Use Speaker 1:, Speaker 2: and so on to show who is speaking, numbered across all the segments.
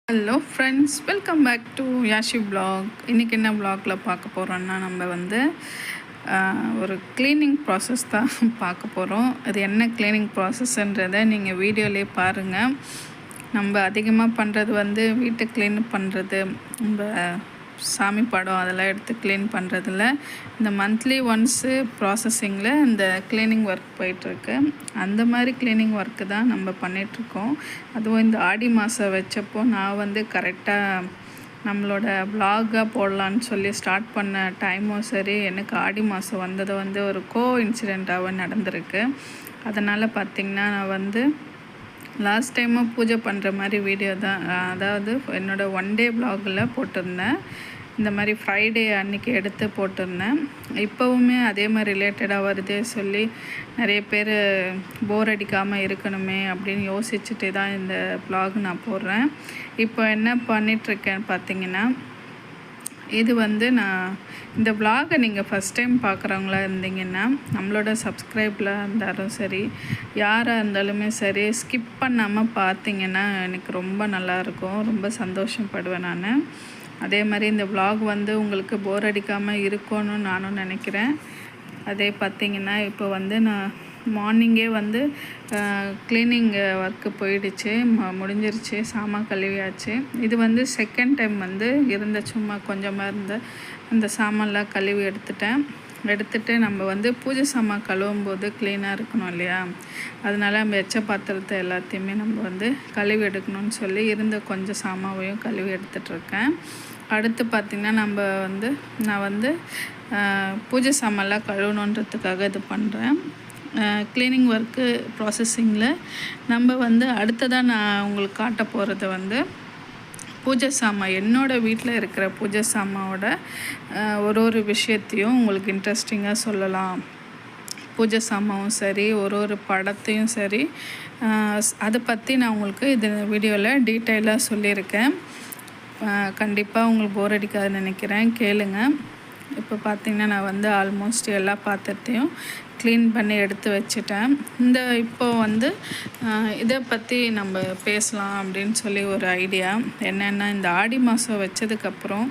Speaker 1: Hello friends, welcome back to Yashi vlog. இன்றைக்கி என்ன vlogல பார்க்க போகிறோன்னா, நம்ம வந்து ஒரு க்ளீனிங் ப்ராசஸ் தான் பார்க்க போகிறோம். அது என்ன க்ளீனிங் ப்ராசஸ்ன்றதை நீங்கள் வீடியோலேயே பாருங்கள். நம்ம அதிகமாக பண்ணுறது வந்து வீட்டை க்ளீன் பண்ணுறது, நம்ம சாமி படம் அதெல்லாம் எடுத்து க்ளீன் பண்ணுறதில்ல. இந்த மந்த்லி ஒன்ஸு ப்ராசஸிங்கில் இந்த க்ளீனிங் ஒர்க் போயிட்டுருக்கு. அந்த மாதிரி க்ளீனிங் ஒர்க்கு தான் நம்ம பண்ணிகிட்ருக்கோம். அதுவும் இந்த ஆடி மாதம் வச்சப்போ நான் வந்து கரெக்டாக நம்மளோட விலாகாக போடலான்னு சொல்லி ஸ்டார்ட் பண்ண டைமும் சரி, எனக்கு ஆடி மாதம் வந்தது வந்து ஒரு இன்சிடெண்ட்டாகவே நடந்திருக்கு. அதனால் பார்த்திங்கன்னா, நான் வந்து லாஸ்ட் டைமாக பூஜை பண்ணுற மாதிரி வீடியோ தான், அதாவது என்னோடய ஒன் டே விலாகில் போட்டிருந்தேன். இந்த மாதிரி ஃப்ரைடே அன்றைக்கி எடுத்து போட்டிருந்தேன். இப்போவுமே அதே மாதிரி ரிலேட்டடாக வருதே சொல்லி நிறைய பேர் போர் அடிக்காமல் இருக்கணுமே அப்படின்னு யோசிச்சுட்டு தான் இந்த விலாக் நான் போடுறேன். இப்போ என்ன பண்ணிகிட்ருக்கேன்னு பார்த்தீங்கன்னா, இது வந்து நான் இந்த விலாகை நீங்கள் ஃபஸ்ட் டைம் பார்க்குறவங்களா இருந்தீங்கன்னா, நம்மளோட சப்ஸ்கிரைபில் இருந்தாலும் சரி, யாராக இருந்தாலுமே சரி, ஸ்கிப் பண்ணாமல் பார்த்தீங்கன்னா எனக்கு ரொம்ப நல்லாயிருக்கும், ரொம்ப சந்தோஷப்படுவேன் நான். அதே மாதிரி இந்த விலாக் வந்து உங்களுக்கு போர் அடிக்காமல் இருக்கும்னு நானும் நினைக்கிறேன். அதே பார்த்திங்கன்னா, இப்போ வந்து நான் மார்னிங்கே வந்து க்ளீனிங் ஒர்க்கு போயிடுச்சு, முடிஞ்சிருச்சு, சாமான் கழுவியாச்சு. இது வந்து செகண்ட் டைம் வந்து இருந்த சும்மா கொஞ்சமாக இருந்த அந்த சாமான்லாம் கழுவி எடுத்துகிட்டு நம்ம வந்து பூஜை சாமான் கழுவும் போது க்ளீனாக இருக்கணும் இல்லையா, அதனால் நம்ம எச்ச பாத்திரத்தை எல்லாத்தையுமே நம்ம வந்து கழுவி எடுக்கணும்னு சொல்லி இருந்த கொஞ்சம் சாமாவையும் கழுவி எடுத்துகிட்ருக்கேன். அடுத்து பார்த்திங்கன்னா, நான் வந்து பூஜை சாமான்லாம் கழுவணுன்றதுக்காக இது பண்ணுறேன். க்ளீனிங் ஒர்க்கு ப்ராசஸிங்கில் நம்ம வந்து அடுத்ததாக நான் உங்களுக்கு காட்ட போகிறது வந்து பூஜை சாமான், என்னோடய வீட்டில் இருக்கிற பூஜை சாமானோட ஒரு விஷயத்தையும் உங்களுக்கு இன்ட்ரெஸ்டிங்காக சொல்லலாம். பூஜை சாமானும் சரி, ஒரு படத்தையும் சரி, அதை பற்றி நான் உங்களுக்கு இது வீடியோவில் டீட்டெயிலாக சொல்லியிருக்கேன். கண்டிப்பாக உங்களுக்கு போர் அடிக்காதுன்னு நினைக்கிறேன், கேளுங்க. இப்போ பார்த்திங்கன்னா, நான் வந்து ஆல்மோஸ்ட் எல்லா பாத்திரத்தையும் க்ளீன் பண்ணி எடுத்து வச்சுட்டேன். இப்போது வந்து இதை பற்றி நம்ம பேசலாம் அப்படின்னு சொல்லி ஒரு ஐடியா என்னென்னா, இந்த ஆடி மாதம் வச்சதுக்கப்புறம்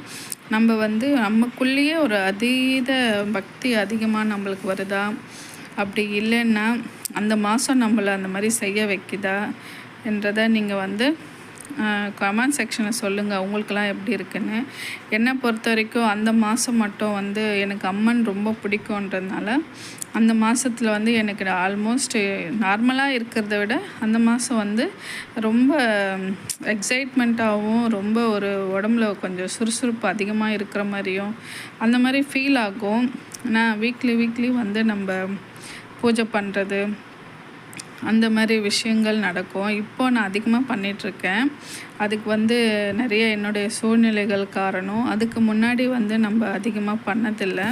Speaker 1: நம்ம வந்து நமக்குள்ளேயே ஒரு அதீத பக்தி அதிகமாக நம்மளுக்கு வருதா, அப்படி இல்லைன்னா அந்த மாதம் நம்மளை அந்த மாதிரி செய்ய வைக்குதா என்றதை நீங்கள் வந்து கமெண்ட் செக்ஷனில் சொல்லுங்கள், உங்களுக்கெல்லாம் எப்படி இருக்குன்னு. என்னை பொறுத்த வரைக்கும் அந்த மாதம் மட்டும் வந்து எனக்கு அம்மன் ரொம்ப பிடிக்குன்றதுனால அந்த மாதத்தில் வந்து எனக்கு ஆல்மோஸ்ட் நார்மலாக இருக்கிறத விட அந்த மாதம் வந்து ரொம்ப எக்ஸைட்மெண்ட்டாகவும், ரொம்ப ஒரு உடம்புல கொஞ்சம் சுறுசுறுப்பு அதிகமாக இருக்கிற மாதிரியும் அந்த மாதிரி ஃபீல் ஆகும். நான் வீக்லி வந்து நம்ம பூஜை பண்ணுறது அந்த மாதிரி விஷயங்கள் நடக்கும். இப்போது நான் அதிகமாக பண்ணிகிட்ருக்கேன். அதுக்கு வந்து நிறைய என்னுடைய சூழ்நிலைகள் காரணம். அதுக்கு முன்னாடி வந்து நம்ம அதிகமாக பண்ணதில்லை.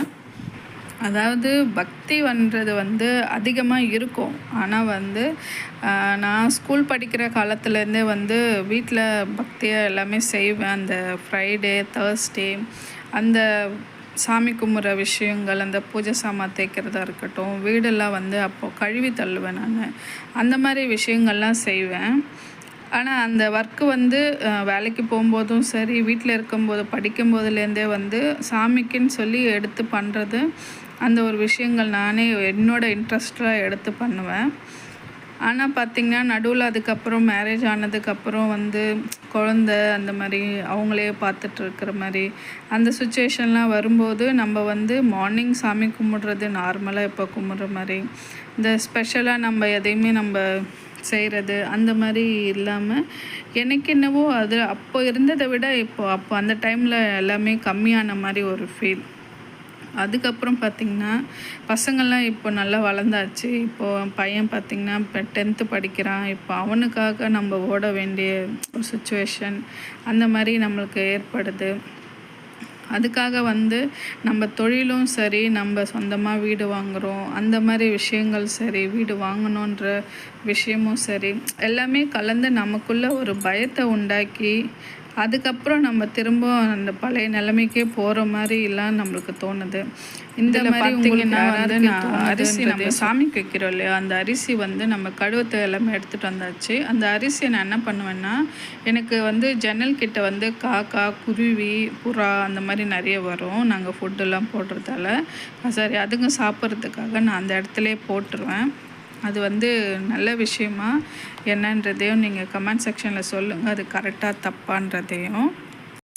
Speaker 1: அதாவது பக்தி பண்ணுறது வந்து அதிகமாக இருக்கும். ஆனால் வந்து நான் ஸ்கூல் படிக்கிற காலத்துலேருந்தே வந்து வீட்டில் பக்தியாக எல்லாமே செய்வேன். அந்த ஃப்ரைடே, தேர்ஸ்டே அந்த சாமி கும்பிட்ற விஷயங்கள், அந்த பூஜை சாமான் தேய்க்கிறதா இருக்கட்டும், வீடெல்லாம் வந்து அப்போது கழுவி தள்ளுவேன் நான். அந்த மாதிரி விஷயங்கள்லாம் செய்வேன். ஆனால் அந்த ஒர்க்கு வந்து வேலைக்கு போகும்போதும் சரி, வீட்டில் இருக்கும்போது படிக்கும்போதுலேருந்தே வந்து சாமிக்குன்னு சொல்லி எடுத்து பண்ணுறது, அந்த ஒரு விஷயங்கள் நானே என்னோடய இன்ட்ரெஸ்ட்டாக எடுத்து பண்ணுவேன். ஆனால் பார்த்திங்கன்னா, நடுவில் அதுக்கப்புறம் மேரேஜ் ஆனதுக்கப்புறம் வந்து குழந்த அந்த மாதிரி அவங்களே பார்த்துட்ருக்கிற மாதிரி அந்த சுச்சுவேஷன்லாம் வரும்போது நம்ம வந்து மார்னிங் சாமி கும்பிட்றது நார்மலாக இப்போ கும்பிட்ற மாதிரி, இந்த ஸ்பெஷலாக நம்ம எதையுமே நம்ம செய்கிறது அந்த மாதிரி இல்லாமல், எனக்கு என்னவோ அது அப்போ இருந்ததை விட அப்போ அந்த டைமில் எல்லாமே கம்மியான மாதிரி ஒரு ஃபீல். அதுக்கப்புறம் பார்த்திங்கன்னா, பசங்கள்லாம் இப்போ நல்லா வளர்ந்தாச்சு. இப்போது பையன் பார்த்திங்கன்னா இப்போ 10th படிக்கிறான். இப்போ அவனுக்காக நம்ம ஓட வேண்டிய ஒரு சுச்சுவேஷன் அந்த மாதிரி நம்மளுக்கு ஏற்படுது. அதுக்காக வந்து நம்ம தொழிலும் சரி, நம்ம சொந்தமாக வீடு வாங்குகிறோம் அந்த மாதிரி விஷயங்கள் சரி, வீடு வாங்கணுன்ற விஷயமும் சரி, எல்லாமே கலந்து நமக்குள்ளே ஒரு பயத்தை உண்டாக்கி அதுக்கப்புறம் நம்ம திரும்ப அந்த பழைய நிலைமைக்கே போகிற மாதிரிலாம் நம்மளுக்கு தோணுது. இந்த மாதிரி பார்த்தீங்கன்னா வந்து நான் அரிசி நம்ம சாமிக்கு வைக்கிறோம் இல்லையா, அந்த அரிசி வந்து நம்ம கழுவத்தை எல்லாமே எடுத்துகிட்டு வந்தாச்சு. அந்த அரிசியை நான் என்ன பண்ணுவேன்னா, எனக்கு வந்து ஜன்னல் கிட்ட வந்து காக்கா, குருவி, புறா அந்த மாதிரி நிறைய வரும். நாங்கள் ஃபுட்டெல்லாம் போடுறதால சரி அதுங்க சாப்பிட்றதுக்காக நான் அந்த இடத்துலையே போட்டுருவேன். அது வந்து நல்ல விஷயமா என்னன்றதையும் நீங்கள் கமெண்ட் செக்ஷனில் சொல்லுங்கள். அது கரெக்டாக தப்பான்றதையும்.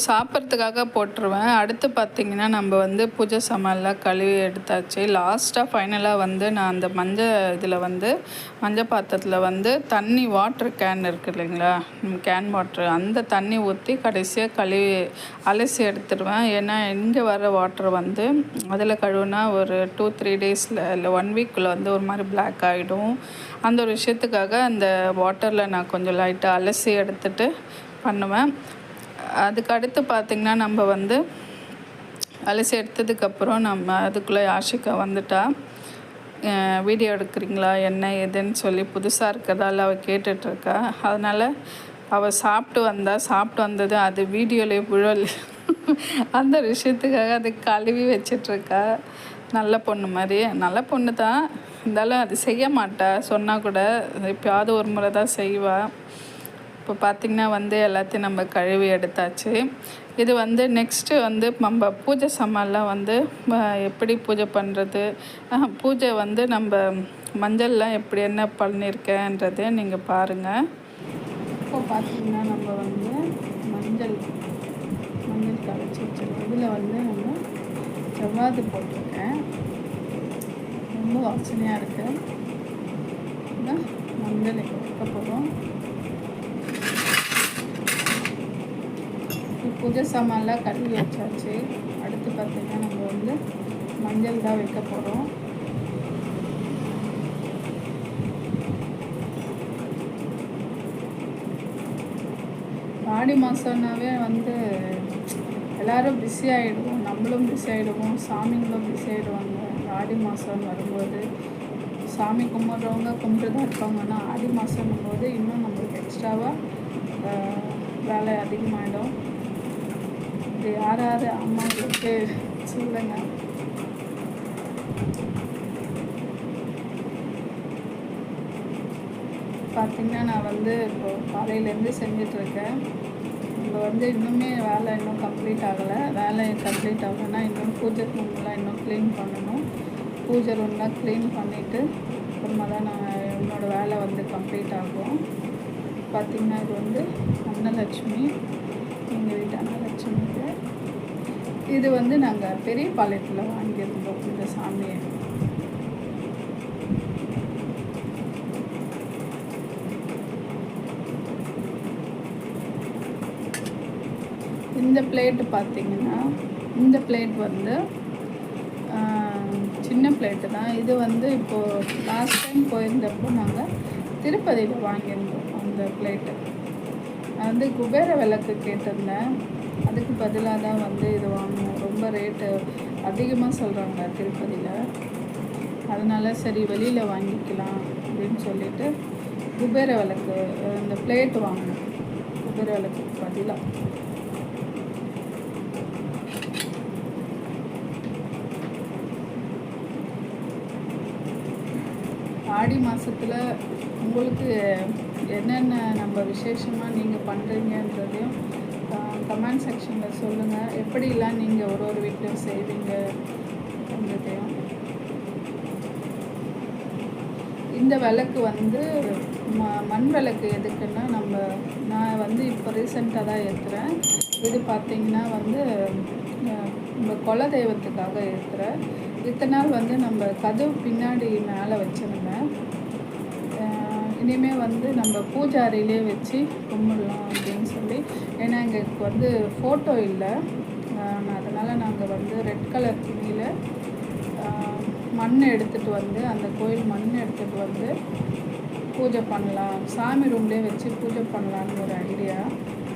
Speaker 1: சாப்பிட்றதுக்காக போட்டுருவேன். அடுத்து பார்த்திங்கன்னா நம்ம வந்து பூஜை சாமான்லாம் கழுவி எடுத்தாச்சு. லாஸ்ட்டாக ஃபைனலாக வந்து நான் அந்த இதில் வந்து மஞ்சள் பாத்திரத்தில் வந்து தண்ணி வாட்ரு கேன் இருக்குது இல்லைங்களா, கேன் வாட்ரு, அந்த தண்ணி ஊற்றி கடைசியாக கழுவி அலசி எடுத்துடுவேன். ஏன்னா இங்கே வர வாட்ரு வந்து அதில் கழுவுனா ஒரு 2-3 டேஸில் இல்லை 1 வீக்குள்ளே வந்து ஒரு மாதிரி பிளாக் ஆகிடும். அந்த ஒரு விஷயத்துக்காக அந்த வாட்டரில் நான் கொஞ்சம் லைட்டாக அலசி எடுத்துகிட்டு பண்ணுவேன். அதுக்கு அடுத்து பார்த்திங்கன்னா நம்ம வந்து அலசி எடுத்ததுக்கப்புறம் நம்ம அதுக்குள்ளே யாஷிகா வந்துட்டா. வீடியோ எடுக்கிறீங்களா என்ன ஏதுன்னு சொல்லி புதுசாக இருக்கிறதால அவள் கேட்டுட்ருக்கா. அதனால் அவள் சாப்பிட்டு வந்தது அது வீடியோலேயே விழல் அந்த விஷயத்துக்காக அது கழுவி வச்சிட்ருக்கா. நல்ல பொண்ணு மாதிரி, நல்ல பொண்ணு தான் இருந்தாலும் அது செய்ய மாட்டா. சொன்னால் கூட எப்போயாவது ஒரு முறை தான் செய்வாள். இப்போ பார்த்திங்கன்னா வந்து எல்லாத்தையும் நம்ம கழுவி எடுத்தாச்சு. இது வந்து நெக்ஸ்ட்டு வந்து நம்ம பூஜை சாமான்லாம் வந்து எப்படி பூஜை பண்ணுறது, பூஜை வந்து நம்ம மஞ்சள்லாம் எப்படி என்ன பண்ணியிருக்கேன்றதை நீங்கள் பாருங்கள். இப்போ பார்த்திங்கன்னா நம்ம வந்து மஞ்சள் கரைச்சி வச்சுருக்கோம். இதில் வந்து நம்ம செவ்வாது போட்டிருக்கேன். ரொம்ப வாசனையாக இருக்குது. மஞ்சள் வைக்க போகிறோம். பூஜை சாமான்லாம் கழுவி வச்சாச்சு. அடுத்து பார்த்திங்கன்னா நம்ம வந்து மஞ்சள் தான் வைக்க போகிறோம். ஆடி மாதம்னாவே வந்து எல்லோரும் பிஸி ஆகிடுவோம், நம்மளும் பிஸி ஆகிடுவோம், சாமிங்களும் பிஸி ஆகிடுவாங்க. ஆடி மாதம் வரும்போது சாமி கும்பிட்றவங்க கும்பிட்டு தான் இருப்பாங்கன்னா ஆடி மாதம்னும் போது இன்னும் நம்மளுக்கு எக்ஸ்ட்ராவாக வேலை அதிகமாகிடும். இது யாராவது அம்மாங்களுக்கு சொல்லுங்கள். பார்த்திங்கன்னா நான் வந்து இப்போது காலையிலேருந்து செஞ்சிட்ருக்கேன். நம்ம வந்து இன்னுமே வேலை இன்னும் கம்ப்ளீட் ஆகலை. வேலை கம்ப்ளீட் ஆகலைன்னா இன்னும் பூஜை ரூம்லாம் இன்னும் க்ளீன் பண்ணணும். பூஜை ரூம்லாம் க்ளீன் பண்ணிவிட்டு அப்புறமா தான் நான் என்னோடய வேலை வந்து கம்ப்ளீட் ஆகும். பார்த்திங்கன்னா இது வந்து அன்னலட்சுமி, எங்கள் வீட்டு அன்னலட்சுமிக்கு. இது வந்து நாங்கள் பெரிய பாளையத்தில் வாங்கியிருந்தோம் இந்த சாமியை. இந்த பிளேட்டு பார்த்திங்கன்னா இந்த பிளேட் வந்து சின்ன பிளேட்டு தான். இது வந்து இப்போது லாஸ்ட் டைம் போயிருந்தப்போ நாங்கள் திருப்பதியில் வாங்கியிருந்தோம் அந்த பிளேட்டு. நான் வந்து குபேர விளக்கு கேட்டிருந்தேன், அதுக்கு பதிலாக தான் வந்து இது வாங்கினோம். ரொம்ப ரேட்டு அதிகமாக சொல்கிறாங்க திருப்பதியில். அதனால் சரி வெளியில் வாங்கிக்கலாம் அப்படின்னு சொல்லிட்டு குபேர விளக்கு இந்த பிளேட் வாங்கினோம் குபேர விளக்குக்கு பதிலாக. ஆடி மாதத்தில் உங்களுக்கு என்னென்ன நம்ம விசேஷமாக நீங்கள் பண்ணுறீங்கன்றதையும் கமெண்ட் செக்ஷனில் சொல்லுங்கள். எப்படிலாம் நீங்கள் ஒரு வீட்லையும் செய்வீங்கன்றதையும். இந்த விளக்கு வந்து மண் விளக்கு எதுக்குன்னா நான் வந்து இப்போ ரீசெண்டாக தான் ஏற்றுறேன். இது பார்த்திங்கன்னா வந்து நம்ம குலதெய்வத்துக்காக ஏற்றுறேன். இத்தனை நாள் வந்து நம்ம கதவு பின்னாடி மேலே வச்சுருந்தேன். இனிமேல் வந்து நம்ம பூஜை அறையிலே வச்சு கும்பிடலாம் அப்படின்னு சொல்லி. ஏன்னா எங்களுக்கு வந்து ஃபோட்டோ இல்லை, அதனால் நாங்கள் வந்து ரெட் கலர் துணியில் மண் எடுத்துகிட்டு வந்து அந்த கோயில் மண் எடுத்துகிட்டு வந்து பூஜை பண்ணலாம், சாமி ரூம்லேயே வச்சு பூஜை பண்ணலான்னு ஒரு ஐடியா.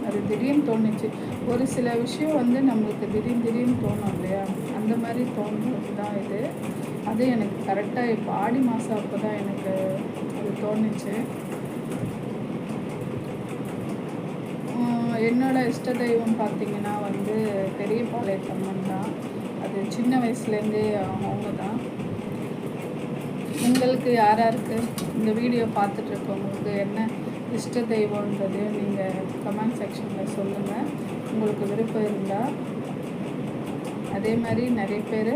Speaker 1: அது திடீர்னு தோணுச்சு. ஒரு சில விஷயம் வந்து நம்மளுக்கு திடீர்னு தோணும் இல்லையா, அந்த மாதிரி தோணுறது தான் இது. அது எனக்கு கரெக்டாக இப்போ ஆடி மாதம் அப்போ தான் எனக்கு அது தோணுச்சு. என்னோட இஷ்ட தெய்வம் பார்த்திங்கன்னா வந்து பெரியபாளையத்தம்மன் தான். அது சின்ன வயசுலேருந்தே அவங்க தான். உங்களுக்கு யாராருக்கு இந்த வீடியோ பார்த்துட்ருக்கவங்களுக்கு என்ன இஷ்ட தெய்வன்றது நீங்கள் கமெண்ட் செக்ஷனில் சொல்லுங்கள், உங்களுக்கு விருப்பம் இருந்தால். அதே மாதிரி நிறைய பேர்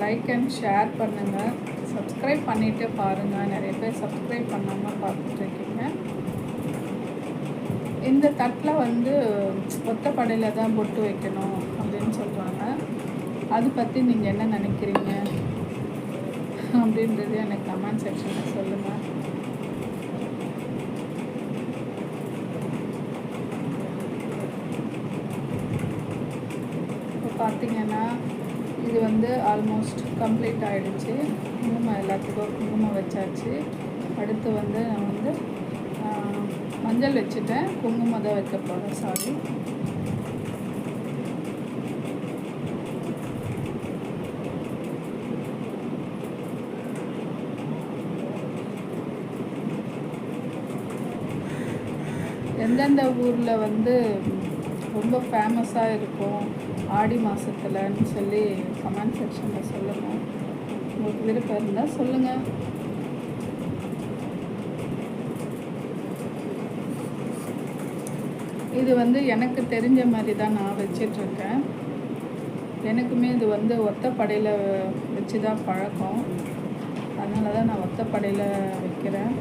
Speaker 1: லைக் அண்ட் ஷேர் பண்ணுங்கள், சப்ஸ்கிரைப் பண்ணிவிட்டு பாருங்கள். நிறைய பேர் சப்ஸ்கிரைப் பண்ணாமல் பார்த்துட்ருக்கீங்க. இந்த தட்டில் வந்து ஒத்தப்படையில் தான் பொட்டு வைக்கணும் அப்படின்னு சொல்கிறாங்க. அது பற்றி நீங்கள் என்ன நினைக்கிறீங்க அப்படின்றது எனக்கு கமெண்ட் செக்ஷனில் சொல்லுங்கள். இப்போ பார்த்திங்கன்னா இது வந்து ஆல்மோஸ்ட் கம்ப்ளீட் ஆகிடுச்சு. குங்குமம் எல்லாத்துக்கும் குங்குமம் வச்சாச்சு. அடுத்து வந்து நான் வந்து மஞ்சள் வச்சுட்டேன், குங்குமம் தான் வைக்க போகிறேன். சாரி. எந்தெந்த ஊரில் வந்து ரொம்ப ஃபேமஸாக இருக்கும் ஆடி மாதத்துலன்னு சொல்லி கமெண்ட் செக்ஷனில் சொல்லுங்கள். உங்களுக்கு விருப்பம் இருந்தால் சொல்லுங்கள். இது வந்து எனக்கு தெரிஞ்ச மாதிரி தான் நான் வச்சிட்ருக்கேன். எனக்குமே இது வந்து ஒத்தப்படையில் வச்சு தான் பழக்கம். அதனால தான் நான் ஒத்தப்படையில் வைக்கிறேன்.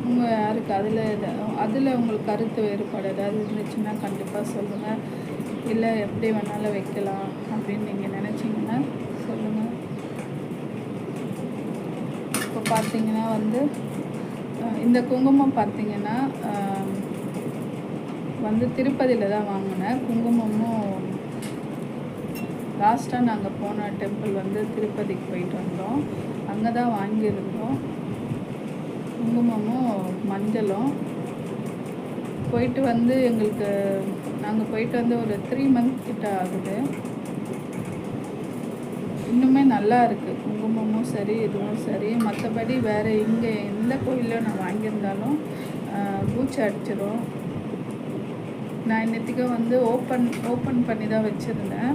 Speaker 1: உங்கள் யாருக்கு அதில் உங்களுக்கு கருத்து வேறுபாடு ஏதாவது இருந்துச்சுன்னா கண்டிப்பாக சொல்லுங்கள். இல்லை எப்படி வேணாலும் வைக்கலாம் அப்படின்னு நீங்கள் நினச்சிங்கன்னா சொல்லுங்கள். இப்போ பார்த்திங்கன்னா வந்து இந்த குங்குமம் பார்த்திங்கன்னா வந்து திருப்பதியில் தான் வாங்கினேன். குங்குமமும் லாஸ்ட்டாக நாங்கள் போன டெம்பிள் வந்து திருப்பதிக்கு போயிட்டு வந்தோம். அங்கே தான் வாங்கியிருந்தோம். குங்குமமும் மஞ்சளும் போயிட்டு வந்து எங்களுக்கு நாங்கள் போயிட்டு வந்து ஒரு 3 months கிட்ட ஆகுது. இன்னுமே நல்லா இருக்குது. குங்குமமும் சரி, இதுவும் சரி. மற்றபடி வேறு இங்கே எந்த கோயிலில் நான் வாங்கியிருந்தாலும் பூச்சி அடிச்சிடும். நான் இன்னத்துக்கு வந்து ஓப்பன் பண்ணி தான் வச்சுருந்தேன்.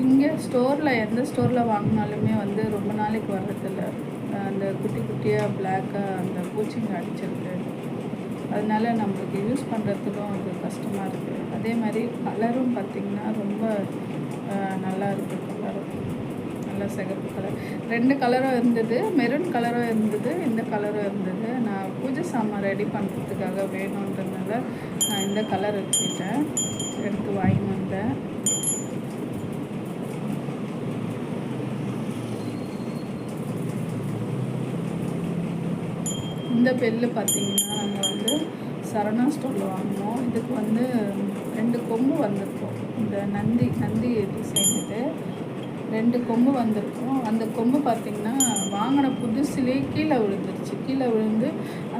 Speaker 1: இங்கே ஸ்டோரில் எந்த ஸ்டோரில் வாங்கினாலுமே வந்து ரொம்ப நாளைக்கு வர்றதில்ல. அந்த குட்டி குட்டியாக பிளாக்காக அந்த பூச்சிங்க அடிச்சிருக்கு. அதனால நம்மளுக்கு யூஸ் பண்ணுறதுக்கும் அது கஷ்டமாக இருக்குது. அதே மாதிரி கலரும் பார்த்திங்கன்னா ரொம்ப நல்லா இருக்குது. கலரும் நல்லா சிகப்பு கலர். 2 கலரும் இருந்தது, மெரூன் கலரும் இருந்தது, இந்த கலரும் இருந்தது. நான் பூஜை சாமான் ரெடி பண்ணுறதுக்காக வேணுன்றதுனால நான் இந்த கலர் எடுத்துக்கிட்டேன், எடுத்து வாங்கி வந்தேன். இந்த பெல்லு பார்த்திங்கன்னா நாங்கள் வந்து சரணா ஸ்டோரில் வாங்கினோம். இதுக்கு வந்து 2 கொம்பு வந்திருக்கும். இந்த நந்தி டிசைன் இது 2 கொம்பு வந்திருக்கும். அந்த கொம்பு பார்த்திங்கன்னா வாங்கின புதுசுலேயே கீழே விழுந்துருச்சு. கீழே விழுந்து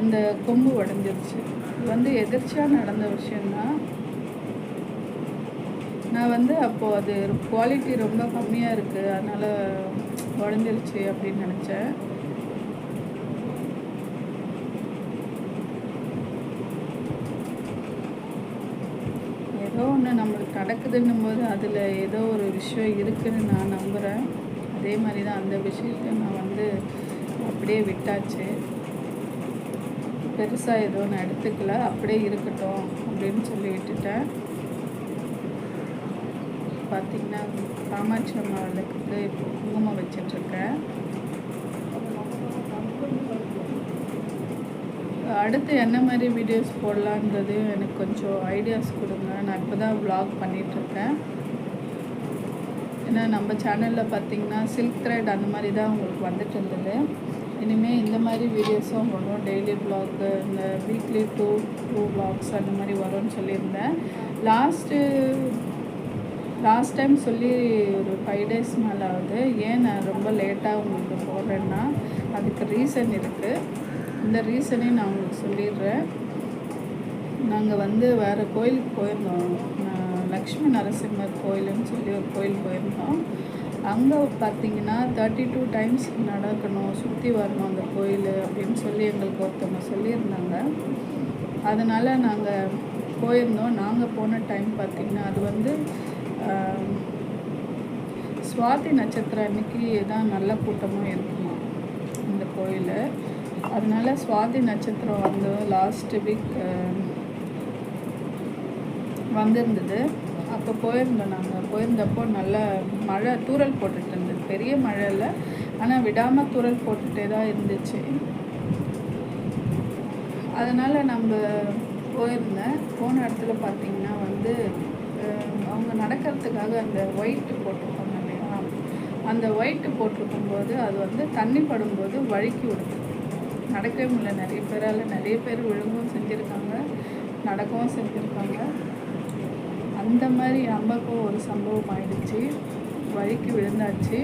Speaker 1: அந்த கொம்பு உடஞ்சிருச்சு. இது வந்து எதிர்ச்சியாக நடந்த விஷயந்தான். நான் வந்து அப்போது அது குவாலிட்டி ரொம்ப கம்மியாக இருக்குது, அதனால் உடஞ்சிருச்சு அப்படின்னு நினச்சேன். ஏதோ ஒன்று நம்மளுக்கு நடக்குதுன்னும் போது அதில் ஏதோ ஒரு விஷயம் இருக்குதுன்னு நான் நம்புகிறேன். அதே மாதிரி தான் அந்த விஷயத்தை நான் வந்து அப்படியே விட்டாச்சு. பெருசாக ஏதோ நான் எடுத்துக்கல, அப்படியே இருக்கட்டும் அப்படின்னு சொல்லி விட்டுட்டேன். பார்த்திங்கன்னா காமாட்சி அம்மா விளக்குக்கு இப்போ குங்குமம் வச்சிட்ருக்கேன். அடுத்து என்ன மாதிரி வீடியோஸ் போடலான்றது எனக்கு கொஞ்சம் ஐடியாஸ் கொடுங்க. நான் இப்போ தான் vlog பண்ணிகிட்ருக்கேன். ஏன்னா நம்ம சேனலில் பார்த்திங்கன்னா சில்க் த்ரெட் அந்த மாதிரி தான் உங்களுக்கு வந்துட்டு இருந்தது. இனிமேல் இந்த மாதிரி வீடியோஸும் வரும். டெய்லி vlog, இந்த வீக்லி 2 vlogs அந்த மாதிரி வரும்னு சொல்லியிருந்தேன். லாஸ்ட் டைம் சொல்லி ஒரு 5 days மேலே ஆகுது. ஏன் நான் ரொம்ப லேட்டாக உங்களுக்கு போடுறேன்னா அதுக்கு ரீசன் இருக்குது. இந்த ரீசனே நான் உங்களுக்கு சொல்லிடுறேன். நாங்கள் வந்து வேறு கோயிலுக்கு போயிருந்தோம் லக்ஷ்மி நரசிம்மர் கோயிலுன்னு சொல்லி ஒரு கோயில் போயிருந்தோம். அங்கே பார்த்திங்கன்னா 32 டைம்ஸ் நடக்கணும், சுற்றி வரணும் அந்த கோயில் அப்படின்னு சொல்லி எங்களுக்கு ஒருத்தவங்க சொல்லியிருந்தாங்க. அதனால் நாங்கள் போயிருந்தோம். நாங்கள் போன டைம் பார்த்திங்கன்னா அது வந்து சுவாதி நட்சத்திரம் அன்றைக்கி தான் நல்ல கூட்டமாக இருக்குமா இந்த கோயில். அதனால் சுவாதி நட்சத்திரம் வந்து லாஸ்ட் வீக் வந்திருந்தது. அப்போ போயிருந்தோம். நாங்கள் போயிருந்தப்போ நல்ல மழை தூறல் போட்டுட்டு இருந்தது. பெரிய மழை இல்லை, ஆனால் விடாமல் தூறல் போட்டுகிட்டே தான் இருந்துச்சு. அதனால் நம்ம போன இடத்துல பார்த்திங்கன்னா வந்து அவங்க நடக்கிறதுக்காக அந்த ஒயிட்டு போட்டிருப்பாங்க இல்லையா, அந்த ஒயிட்டு போட்டிருக்கும்போது அது வந்து தண்ணி படும்போது வழுக்கி விடுது. நடக்கவே முடியல. நிறைய பேர் விழுங்கவும் செஞ்சுருக்காங்க, நடக்கவும் செஞ்சுருக்காங்க. அந்த மாதிரி நமக்கும் ஒரு சம்பவம் ஆயிடுச்சு. வழுக்கி விழுந்தாச்சு.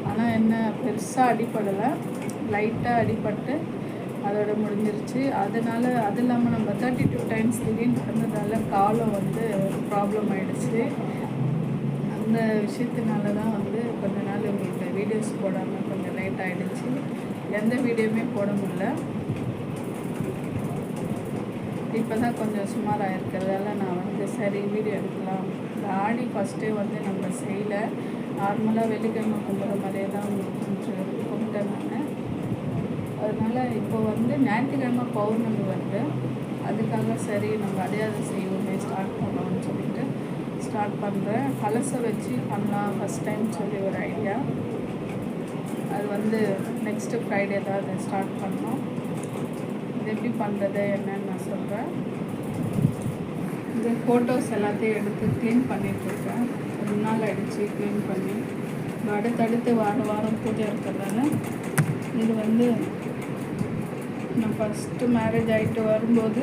Speaker 1: ஆனால் என்ன பெருசாக அடிப்படலை, லைட்டாக அடிபட்டு அதோட முடிஞ்சிருச்சு. அதனால் அது இல்லாமல் நம்ம 32 டைம்ஸ் திடீர்னு நடந்ததால் காலம் வந்து ப்ராப்ளம் ஆகிடுச்சு. அந்த விஷயத்தினால தான் வந்து கொஞ்ச நாள் உங்களுக்கு வீடியோஸ் போடாமல் கொஞ்சம் லேட் ஆகிடுச்சு. எந்த வீடியோவுமே போட முடியல. இப்போ தான் கொஞ்சம் சுமாராக இருக்கிறதால நான் வந்து சரி வீடியோ எடுக்கலாம். இந்த ஆடி ஃபஸ்ட்டே வந்து நம்ம செய்யலை. நார்மலாக வெள்ளிக்கிழமை கும்பிட்ற மாதிரியே தான் கொஞ்சம் கும்பிட்டேன் நான். அதனால் இப்போ வந்து ஞாயிற்றுக்கிழமை பௌர்ணமி வந்து அதுக்காக சரி நம்ம அடையாளம் செய்வோமே ஸ்டார்ட் பண்ணோம்னு சொல்லிட்டு ஸ்டார்ட் பண்ணுறேன். கலசை வச்சு பண்ணலாம் ஃபஸ்ட் டைம் சொல்லி ஒரு ஐடியா. அது வந்து நெக்ஸ்ட்டு ஃப்ரைடே தான் அதை ஸ்டார்ட் பண்ணோம். இது எப்படி பண்ணுறது என்னன்னு நான் சொல்கிறேன். இந்த ஃபோட்டோஸ் எல்லாத்தையும் எடுத்து க்ளீன் பண்ணிகிட்ருக்கேன். 2 நாள் ஆகிடுச்சு க்ளீன் பண்ணி. அடுத்தடுத்து வாரம் பூஜை இருக்கிறதால இது வந்து நான் ஃபஸ்ட்டு மேரேஜ் ஆகிட்டு வரும்போது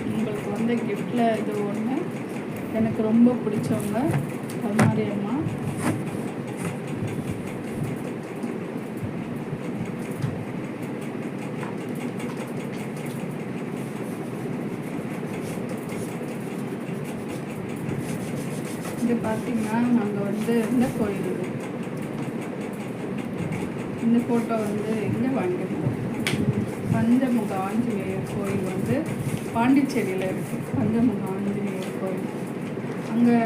Speaker 1: உங்களுக்கு வந்து கிஃப்டில் இது ஒன்று எனக்கு ரொம்ப பிடிச்சவங்க கருமாரி அம்மா. இது பார்த்திங்கன்னா நாங்கள் வந்து இந்த கோயில், இந்த ஃபோட்டோ வந்து எங்கே வாங்கியிருந்தோம், பஞ்சமுக ஆஞ்சநேயர் கோயில் வந்து பாண்டிச்சேரியில் இருக்குது. பஞ்சமுக ஆஞ்சநேயர் கோயில் அங்கே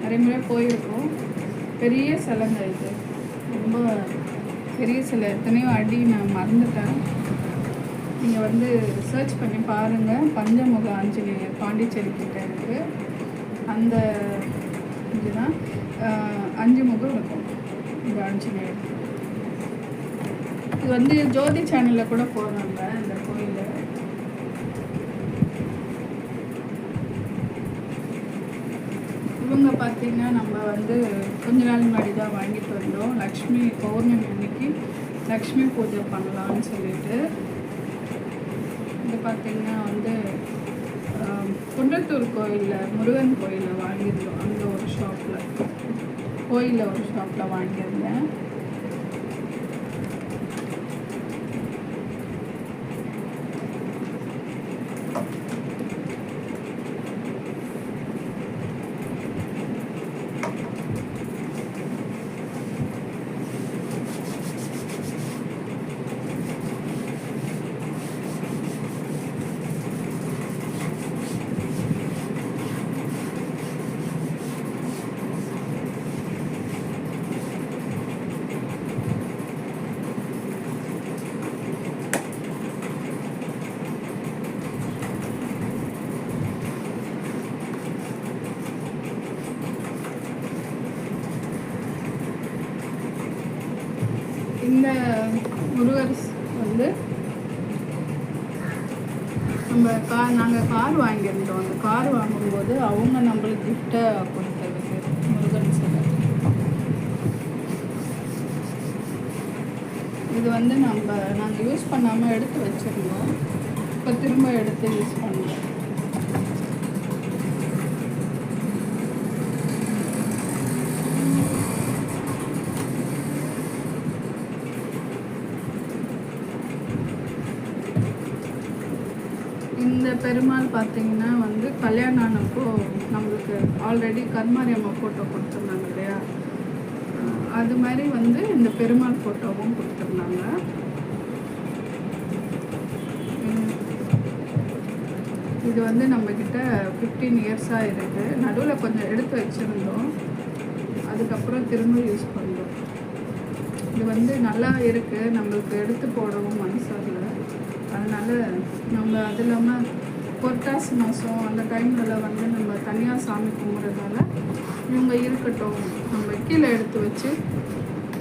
Speaker 1: நிறைய முறை போயிருக்கோம். பெரிய சிலைங்க இது, ரொம்ப பெரிய சிலை. எத்தனையோ அடி நான் மறந்துட்டேன். நீங்கள் வந்து சர்ச் பண்ணி பாருங்கள். பஞ்சமுக ஆஞ்சநேயர் பாண்டிச்சேரி கிட்ட இருக்குது. அந்த இதுதான் 5 முகம் இருக்கும் இந்த ஆஞ்சநேயர். இது வந்து ஜோதி சேனலில் கூட போடுறாங்க இந்த கோயில். இவங்க பார்த்திங்கன்னா நம்ம வந்து கொஞ்ச நாள் முன்னாடி தான் வாங்கிட்டு வந்தோம். லக்ஷ்மி பௌர்ணமி அன்னைக்கு லக்ஷ்மி பூஜை பண்ணலான்னு சொல்லிட்டு. இது பார்த்திங்கன்னா வந்து குன்றத்தூர் கோயிலில் முருகன் கோயிலில் வாங்கியிருந்தோம். அங்கே ஒரு ஷாப்பில் கோயிலில் ஒரு ஷாப்பில் வாங்கியிருந்தேன். இந்த முருகர் வந்து நம்ம நாங்கள் கார் வாங்கியிருந்தோம். அந்த கார் வாங்கும்போது அவங்க நம்மளுக்கு கிஃப்டாக கொடுத்தது முருகன் சிலை. இது வந்து நாங்கள் யூஸ் பண்ணாமல் எடுத்து வச்சுருந்தோம். இப்போ திரும்ப எடுத்து யூஸ் பண்ணுவோம். இந்த இந்த பெருமாள் பார்த்திங்கன்னா வந்து கல்யாணம் ஆனப்போ நம்மளுக்கு ஆல்ரெடி கருமாரி அம்மா ஃபோட்டோ கொடுத்துருந்தாங்க இல்லையா, அது மாதிரி வந்து இந்த பெருமாள் ஃபோட்டோவும் கொடுத்துருந்தாங்க. இது வந்து நம்மக்கிட்ட 15 இயர்ஸாக இருக்குது. நடுவில் கொஞ்சம் எடுத்து வச்சுருந்தோம், அதுக்கப்புறம் திரும்ப யூஸ் பண்ணுறோம். இது வந்து நல்லா இருக்குது, நம்மளுக்கு எடுத்து போடவும் மனசாகல. அதனால் நம்ம அது இல்லாமல் புரட்டாசி மாதம் அந்த டைமில் வந்து நம்ம தனியாக சாமி கும்பிட்றதால இவங்க இருக்கட்டும், நம்ம கீழே எடுத்து வச்சு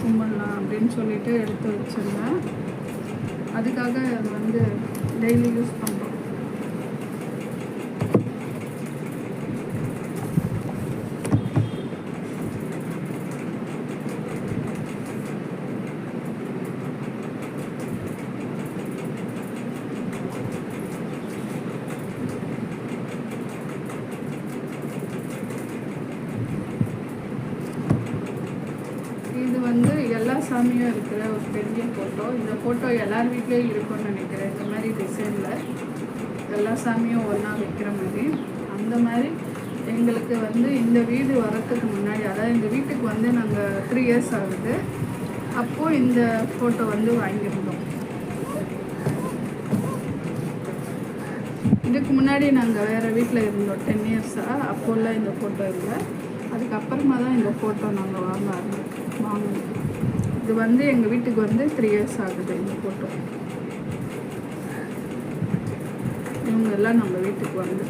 Speaker 1: கும்பிடலாம் அப்படின்னு சொல்லிட்டு எடுத்து வச்சுருந்தேன். அதுக்காக அது வந்து டெய்லி யூஸ் பண்ணுறோம். இது வந்து எல்லா சாமியும் இருக்கிற ஒரு பெரிய ஃபோட்டோ. இந்த ஃபோட்டோ எல்லார் வீட்லேயும் இருக்கும்னு நினைக்கிறேன். இந்த மாதிரி டிசைனில் எல்லா சாமியும் ஒன்றா வைக்கிற மாதிரி. அந்த மாதிரி எங்களுக்கு வந்து இந்த வீடு வரத்துக்கு முன்னாடி, அதாவது இந்த வீட்டுக்கு வந்து நாங்கள் 3 இயர்ஸ் ஆகுது, அப்போது இந்த ஃபோட்டோ வந்து வாங்கியிருந்தோம். இதுக்கு முன்னாடி நாங்கள் வேறு வீட்டில் இருந்தோம் 10 இயர்ஸாக. அப்போல்லாம் இந்த ஃபோட்டோ இல்லை. அதுக்கப்புறமா தான் இந்த ஃபோட்டோ நாங்கள் வாங்கணும். இது வந்து எங்கள் வீட்டுக்கு வந்து 3 இயர்ஸ் ஆகுது இந்த ஃபோட்டோ. இவங்க எல்லாம் நம்ம வீட்டுக்கு வந்து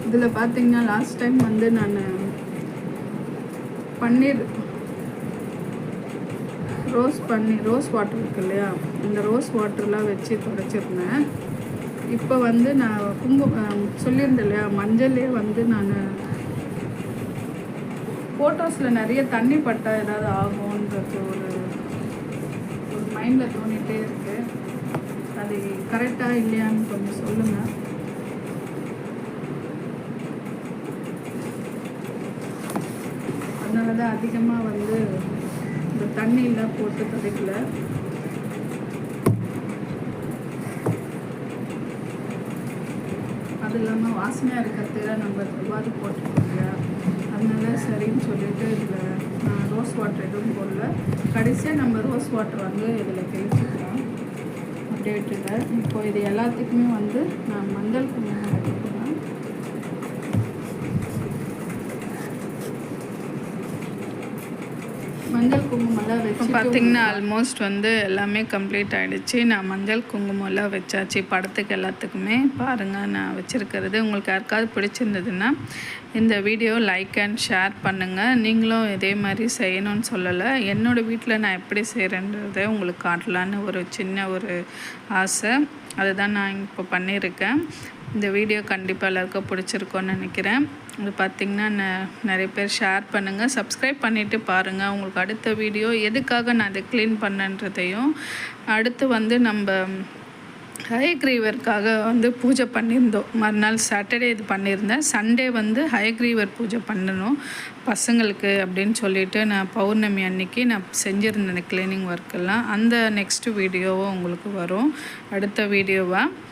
Speaker 1: இதில் பார்த்தீங்கன்னா லாஸ்ட் டைம் வந்து நான் பன்னீர் ரோஸ் வாட்டர் இருக்கு இல்லையா, இந்த ரோஸ் வாட்டர்லாம் வச்சு துடைச்சிருந்தேன். இப்போ வந்து நான் சொல்லியிருந்தேன் இல்லையா, மஞ்சள்லேயே வந்து நான் ஃபோட்டோஸில் நிறைய தண்ணி பட்டால் ஏதாவது ஆகும்ன்றது ஒரு மைண்டில் தோணிகிட்டே இருக்குது. அது கரெக்டாக இல்லையான்னு கொஞ்சம் சொல்லுங்கள். அதனால தான் அதிகமாக வந்து இந்த தண்ணியெலாம் போட்டு துடைக்கல. அது இல்லாமல் வாசனையாக இருக்கிறதுல நம்ம துபாது போட்டுருக்கோம் இல்லையா, அதனால சரின்னு சொல்லிட்டு இதில் நான் ரோஸ் வாட்டர் எதுவும் போடல. கடைசியாக நம்ம ரோஸ் வாட்டர் வந்து இதில் தெளிச்சுக்கிறோம் அப்படியே விட்டுல. இப்போ இது எல்லாத்துக்குமே வந்து நான் மஞ்சள் குங்குமம் வைக்கிறேன். மஞ்சள் குங்குமம்லாம் வச்சு பார்த்திங்கன்னா ஆல்மோஸ்ட் வந்து எல்லாமே கம்ப்ளீட் ஆகிடுச்சு. நான் மஞ்சள் குங்குமம்லாம் வச்சாச்சு படத்துக்கு எல்லாத்துக்குமே. பாருங்கள் நான் வச்சுருக்கிறது. உங்களுக்கு யாருக்காவது பிடிச்சிருந்ததுன்னா இந்த வீடியோ லைக் அண்ட் ஷேர் பண்ணுங்கள். நீங்களும் இதே மாதிரி செய்யணும்னு சொல்லலை, என்னோடய வீட்டில் நான் எப்படி செய்கிறேன்றதை உங்களுக்கு காட்டலான்னு ஒரு சின்ன ஒரு ஆசை. அதுதான் நான் இப்போ பண்ணியிருக்கேன். இந்த வீடியோ கண்டிப்பாக எல்லாருக்கும் பிடிச்சிருக்கோன்னு நினைக்கிறேன். இது பார்த்திங்கன்னா நிறைய பேர் ஷேர் பண்ணுங்கள், சப்ஸ்கிரைப் பண்ணிவிட்டு பாருங்கள். உங்களுக்கு அடுத்த வீடியோ எதுக்காக நான் இதை க்ளீன் பண்ணன்றதையும், அடுத்து வந்து நம்ம ஹயக்ரீவருக்காக வந்து பூஜை பண்ணியிருந்தோம். மறுநாள் சாட்டர்டே இது பண்ணியிருந்தேன். சண்டே வந்து ஹயக்ரீவர் பூஜை பண்ணணும் பசங்களுக்கு அப்படின்னு சொல்லிட்டு நான் பௌர்ணமி அன்னைக்கு நான் செஞ்சுருந்தேன் இந்த க்ளீனிங் ஒர்க்கெல்லாம். அந்த நெக்ஸ்ட்டு வீடியோவும் உங்களுக்கு வரும் அடுத்த வீடியோவாக.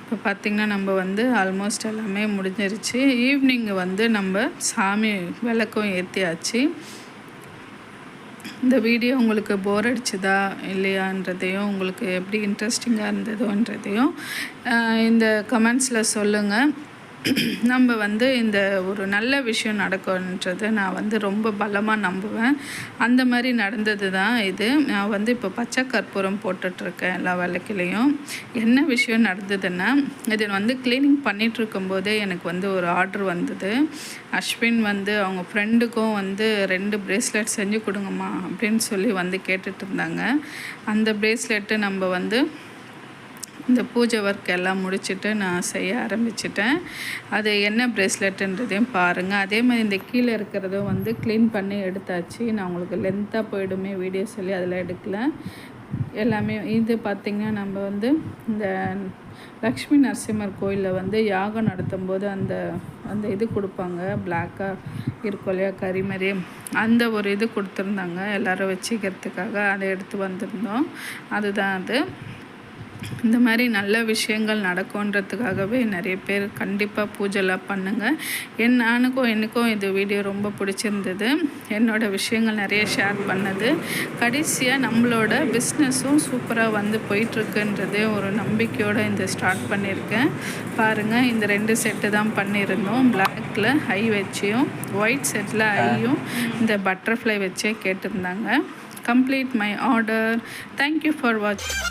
Speaker 1: இப்போ பார்த்திங்கன்னா நம்ம வந்து ஆல்மோஸ்ட் எல்லாமே முடிஞ்சிருச்சு. ஈவினிங் வந்து நம்ம சாமி விளக்கும் ஏற்றியாச்சு. இந்த வீடியோ உங்களுக்கு போர் அடிச்சுதா இல்லையான்றதையும், உங்களுக்கு எப்படி இன்ட்ரெஸ்டிங்காக இருந்ததோன்றதையும் இந்த கமெண்ட்ஸில் சொல்லுங்கள். நம்ம வந்து இந்த ஒரு நல்ல விஷயம் நடக்கும்ன்றதை நான் வந்து ரொம்ப பலமாக நம்புவேன். அந்த மாதிரி நடந்தது தான் இது. நான் வந்து இப்போ பச்சை கற்பூரம் போட்டுட்ருக்கேன் எல்லா விளக்குலேயும். என்ன விஷயம் நடந்ததுன்னா, இது வந்து க்ளீனிங் பண்ணிகிட்ருக்கும்போதே எனக்கு வந்து ஒரு ஆர்டர் வந்தது. அஸ்வின் வந்து அவங்க ஃப்ரெண்டுக்கும் வந்து 2 பிரேஸ்லெட் செஞ்சு கொடுங்கம்மா அப்படின்னு சொல்லி வந்து கேட்டுட்டு இருந்தாங்க. அந்த பிரேஸ்லெட்டு நம்ம வந்து இந்த பூஜை ஒர்க் எல்லாம் முடிச்சுட்டு நான் செய்ய ஆரம்பிச்சிட்டேன். அது என்ன பிரேஸ்லெட்டுன்றதையும் பாருங்கள். அதே மாதிரி இந்த கீழே இருக்கிறதும் வந்து க்ளீன் பண்ணி எடுத்தாச்சு. நான் உங்களுக்கு லென்த்தாக போயிடுமே வீடியோ சொல்லி அதில் எடுக்கல எல்லாமே. இது பார்த்திங்கன்னா நம்ம வந்து இந்த லக்ஷ்மி நரசிம்மர் கோயிலில் வந்து யாகம் நடத்தும்போது அந்த அந்த இது கொடுப்பாங்க, பிளாக்காக இருக்கும் இல்லையா, கறி மாதிரி, அந்த ஒரு இது கொடுத்துருந்தாங்க எல்லோரும் வச்சுக்கிறதுக்காக. அதை எடுத்து வந்திருந்தோம். அதுதான் அது. இந்த மாதிரி நல்ல விஷயங்கள் நடக்கும்ன்றதுக்காகவே நிறைய பேர் கண்டிப்பாக பூஜைலாம் பண்ணுங்கள். எனக்கும் இது வீடியோ ரொம்ப பிடிச்சிருந்தது. என்னோடய விஷயங்கள் நிறைய ஷேர் பண்ணது. கடைசியாக நம்மளோட பிஸ்னஸும் சூப்பராக வந்து போயிட்டுருக்குன்றதே ஒரு நம்பிக்கையோடு இந்த ஸ்டார்ட் பண்ணியிருக்கேன். பாருங்கள், இந்த 2 செட்டு தான் பண்ணியிருந்தோம். பிளாக்கில் ஐ வச்சியும் ஒயிட் செட்டில் ஐயும் இந்த பட்டர்ஃப்ளை வச்சே கேட்டிருந்தாங்க. Complete my order. Thank you for வாட்சிங்.